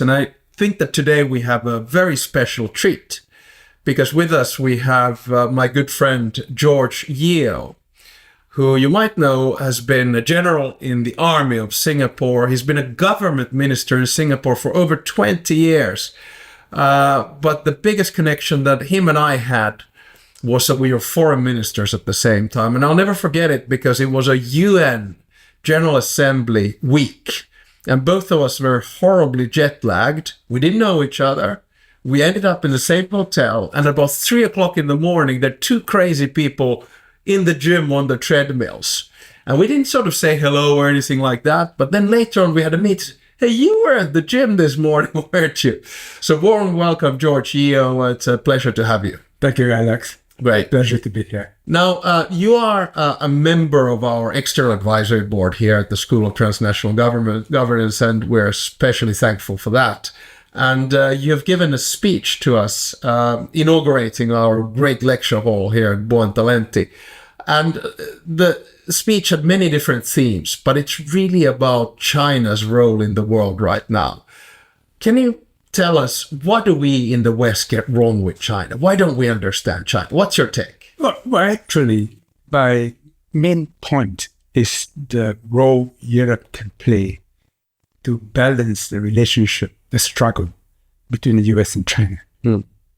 Alex. And I think that today we have a very special treat because with us we have my good friend George Yeo, who you might know has been a general in the army of Singapore. He's been a government minister in Singapore for over 20 years. But the biggest connection that him and I had was that we were foreign ministers at the same time. And I'll never forget it because it was a UN General Assembly week. And both of us were horribly jet lagged. We didn't know each other. We ended up in the same hotel. And about 3 o'clock in the morning, there are two crazy people in the gym on the treadmills. And we didn't sort of say hello or anything like that. But then later on, we had a meet. Hey, you were at the gym this morning, weren't you? So warm welcome, George Yeo. It's a pleasure to have you. Thank you, Alex. Great. Pleasure to be here. Now, you are a member of our external advisory board here at the School of Transnational Governance, and we're especially thankful for that. And you have given a speech to us inaugurating our great lecture hall here at Buontalenti. And the speech had many different themes, but it's really about China's role in the world right now. Can you tell us, what do we in the West get wrong with China? Why don't we understand China? What's your take? Well, actually, my main point is the role Europe can play to balance the relationship, the struggle between the US and China.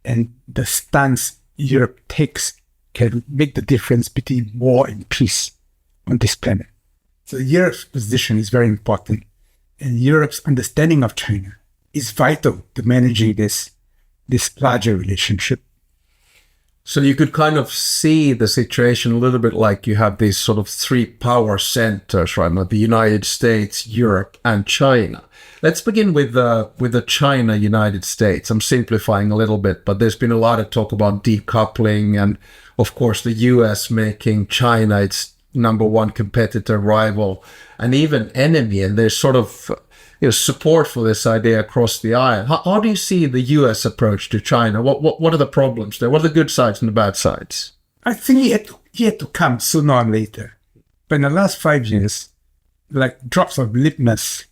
And the stance Europe takes can make the difference between war and peace on this planet. So Europe's position is very important, and Europe's understanding of China is vital to managing this larger relationship. So you could kind of see the situation a little bit like you have these sort of three power centers, right now, the United States, Europe, and China. Let's begin with the China-United States. I'm simplifying a little bit, but there's been a lot of talk about decoupling and, of course, the US making China its number one competitor, rival, and even enemy. And there's sort of support for this idea across the aisle. How do you see the US approach to China? What are the problems there? What are the good sides and the bad sides? I think he had to come sooner or later. But in the last 5 years, like drops of litmus,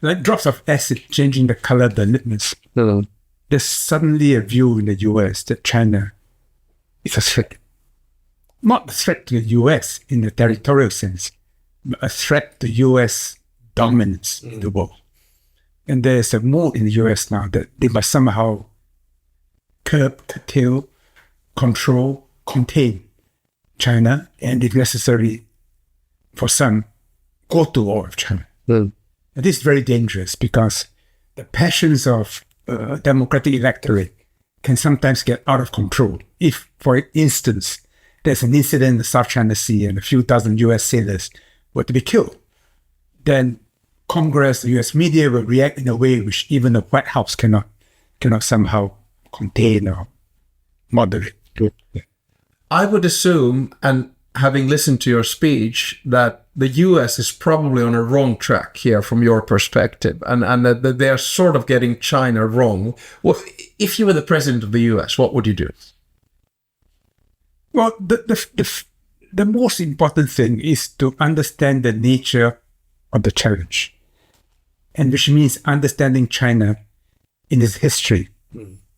like drops of acid changing the color of the litmus, there's suddenly a view in the US that China is a threat. Not a threat to the US in the territorial sense, but a threat to US dominance in the world. And there's a mood in the US now that they must somehow curb, curtail, control, contain China, and if necessary, for some, go to war with China. And this is very dangerous because the passions of democratic electorate can sometimes get out of control. If, for instance, there's an incident in the South China Sea and a few dozen US sailors were to be killed, then Congress, the US media will react in a way which even the White House cannot somehow contain or moderate. I would assume, and having listened to your speech, that the US is probably on a wrong track here from your perspective, and that they're sort of getting China wrong. Well, if you were the president of the US, what would you do? Well, the most important thing is to understand the nature of the challenge, and which means understanding China in its history,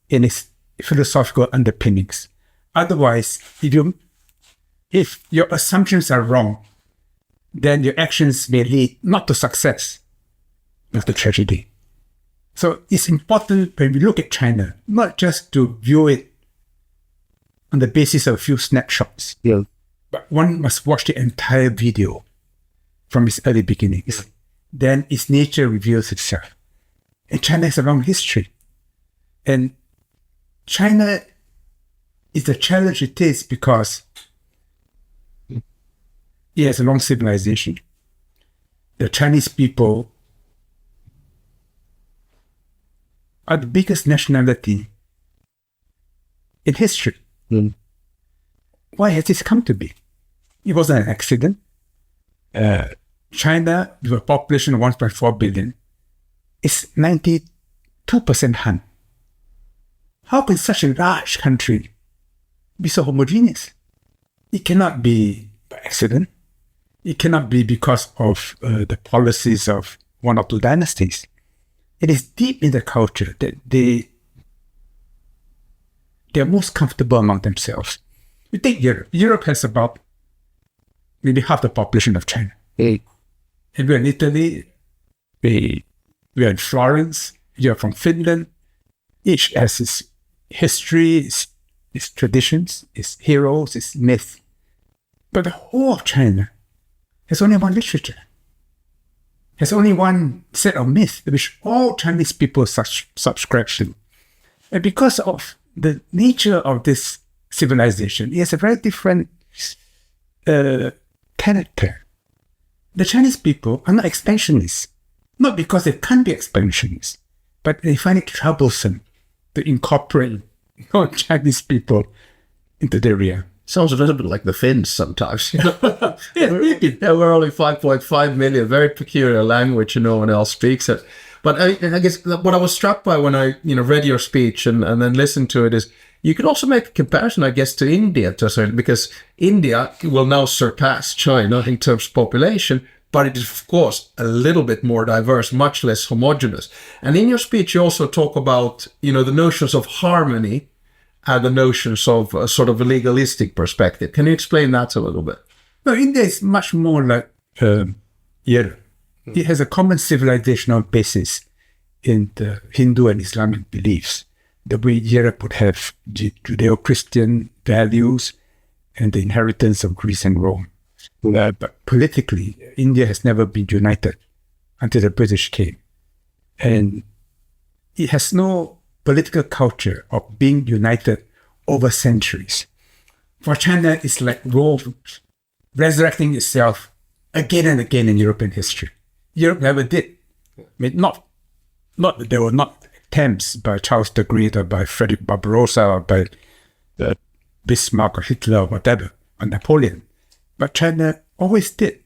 in its philosophical underpinnings. Otherwise, if your assumptions are wrong, then your actions may lead not to success, but to tragedy. So it's important when we look at China, not just to view it on the basis of a few snapshots, but one must watch the entire video from its early beginnings. Then its nature reveals itself. And China has a long history. And China is the challenge it is because it has a long civilization. The Chinese people are the biggest nationality in history. Why has this come to be? It wasn't an accident. China, with a population of 1.4 billion, is 92% Han. How can such a large country be so homogeneous? It cannot be by accident. It cannot be because of the policies of one or two dynasties. it is deep in the culture that they're most comfortable among themselves. You take Europe. Europe has about maybe half the population of China. And we're in Italy, we're in Florence, you're from Finland. Each has its history, its traditions, its heroes, its myth. But the whole of China has only one literature. Has only one set of myths which all Chinese people subscribe to. And because of the nature of this civilization, it has a very different character. The Chinese people are not expansionists, not because they can't be expansionists, but they find it troublesome to incorporate non-Chinese people into their realm. Sounds a little bit like the Finns sometimes. We're only 5.5 million, very peculiar language and no one else speaks it. But I guess what I was struck by when I read your speech and then listened to it is you could also make a comparison, I guess, to India to a certain, because India will now surpass China in terms of population, but it is, of course, a little bit more diverse, much less homogeneous. And in your speech, you also talk about, the notions of harmony and the notions of a sort of a legalistic perspective. Can you explain that a little bit? No, India is much more like Europe. It has a common civilizational basis in the Hindu and Islamic beliefs, the way Europe would have Judeo-Christian values and the inheritance of Greece and Rome. But politically, India has never been united until the British came. And it has no political culture of being united over centuries. For China, it's like Rome resurrecting itself again and again in European history. Europe never did. I mean, not that there were not attempts by Charles the Great or by Frederick Barbarossa or by Bismarck or Hitler or whatever, or Napoleon. But China always did.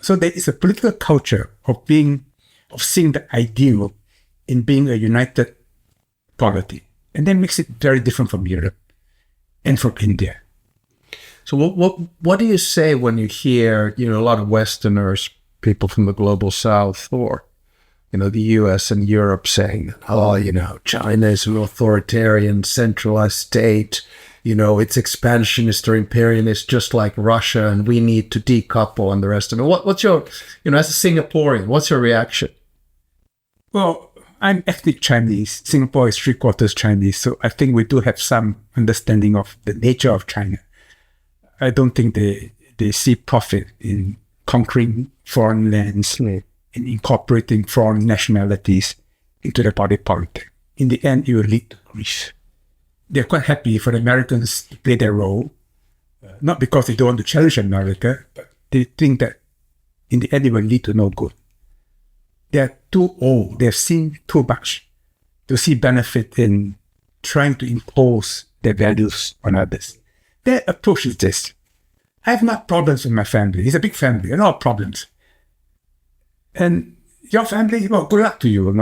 So there is a political culture of seeing the ideal in being a united polity. And that makes it very different from Europe and from India. So what do you say when you hear, a lot of Westerners, people from the global South, or, the US and Europe saying, China is an authoritarian, centralized state, it's expansionist or imperialist, just like Russia, and we need to decouple and the rest of it. What's your, as a Singaporean, what's your reaction? Well, I'm ethnic Chinese. Singapore is 3/4 Chinese, so I think we do have some understanding of the nature of China. I don't think they see profit in conquering foreign lands and incorporating foreign nationalities into the body politic. In the end, it will lead to Greece. They're quite happy for the Americans to play their role, not because they don't want to challenge America, but they think that in the end it will lead to no good. They're too old, they've seen too much to see benefit in trying to impose their values on others. Their approach is this: I have not problems with my family. It's a big family, a lot of problems. And your family, well, good luck to you,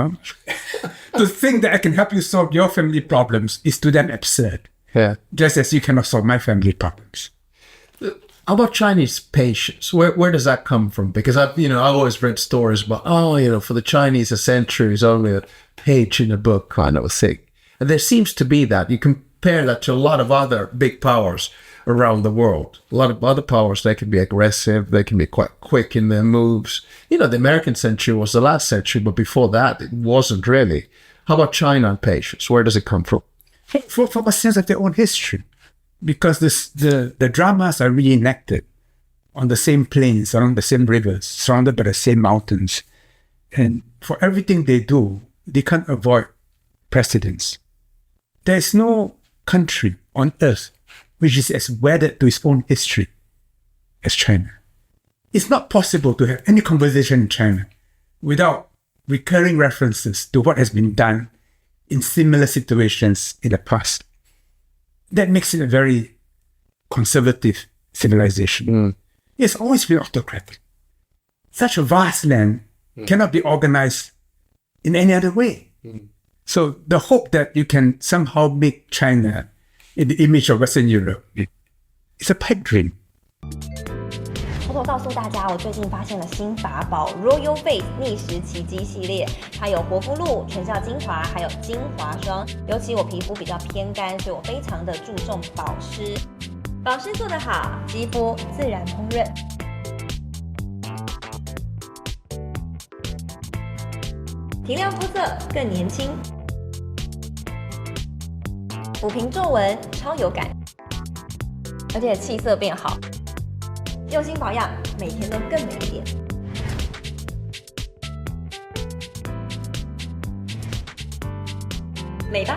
To think that I can help you solve your family problems is to them absurd. Yeah. Just as you cannot solve my family problems. How about Chinese patience? Where does that come from? Because I've always read stories about, for the Chinese, a century is only a page in a book kind of a thing. And there seems to be that. You compare that to a lot of other big powers around the world. A lot of other powers, they can be aggressive, they can be quite quick in their moves. The American century was the last century, but before that, it wasn't really. How about China and patience? Where does it come from? From a sense of their own history. Because the dramas are reenacted on the same plains, along the same rivers, surrounded by the same mountains. And for everything they do, they can't avoid precedents. There is no country on earth which is as wedded to its own history as China. It's not possible to have any conversation in China without recurring references to what has been done in similar situations in the past. That makes it a very conservative civilization. It's always been autocratic. Such a vast land cannot be organized in any other way. So the hope that you can somehow make China in the image of Western Europe is a pipe dream. 偷告诉大家，我最近发现了新法宝 Royal Face 逆时奇迹系列，它有活肤露、全效精华，还有精华霜。尤其我皮肤比较偏干，所以我非常的注重保湿。保湿做得好，肌肤自然烹饪。提亮肤色更年轻，抚平皱纹超有感，而且气色变好。用心保养，每天都更美一点。美吧。